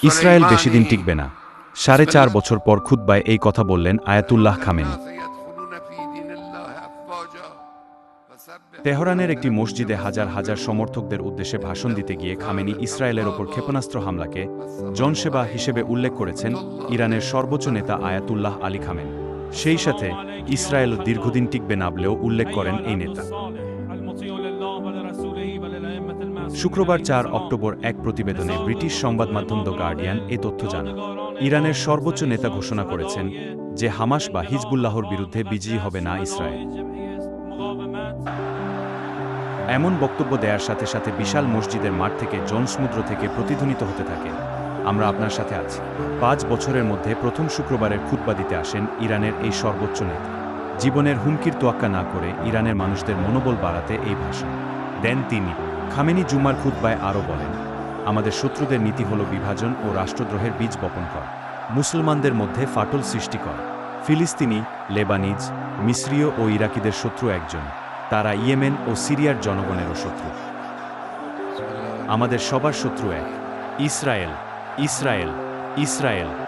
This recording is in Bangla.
ইসরায়েল বেশিদিন টিকবে না। 4.5 বছর পর খুতবায় এই কথা বললেন আয়াতুল্লাহ খামেনি। তেহরানের একটি মসজিদে হাজার হাজার সমর্থকদের উদ্দেশ্যে ভাষণ দিতে গিয়ে খামেনি ইসরায়েলের ওপর ক্ষেপণাস্ত্র হামলাকে জনসেবা হিসেবে উল্লেখ করেছেন ইরানের সর্বোচ্চ নেতা আয়াতুল্লাহ আলী খামেনি। সেই সাথে ইসরায়েল দীর্ঘদিন টিকবে না বলেও উল্লেখ করেন এই নেতা। শুক্রবার 4 অক্টোবর এক প্রতিবেদনে ব্রিটিশ সংবাদ মাধ্যম দ্য গার্ডিয়ান এ তথ্য জানান। ইরানের সর্বোচ্চ নেতা ঘোষণা করেছেন যে হামাস বা হিজবুল্লাহর বিরুদ্ধে বিজয়ী হবে না ইসরায়েল। এমন বক্তব্য দেওয়ার সাথে সাথে বিশাল মসজিদের মাঠ থেকে জনসমুদ্র থেকে প্রতিধ্বনিত হতে থাকে, আমরা আপনার সাথে আছি। 5 বছরের মধ্যে প্রথম শুক্রবারের খুতবা দিতে আসেন ইরানের এই সর্বোচ্চ নেতা। জীবনের হুমকির তোয়াক্কা না করে ইরানের মানুষদের মনোবল বাড়াতে এই ভাষণ দেন তিনি। খামেনি জুমার খুতবায় আরও বলেন, আমাদের শত্রুদের নীতি হল বিভাজন ও রাষ্ট্রদ্রোহের বীজ বপন করা, মুসলমানদের মধ্যে ফাটল সৃষ্টি করা। ফিলিস্তিনি, লেবানিজ, মিসরীয় ও ইরাকিদের শত্রু একজন, তারা ইয়েমেন ও সিরিয়ার জনগণেরও শত্রু। আমাদের সবার শত্রু এক, ইসরায়েল, ইসরায়েল, ইসরায়েল।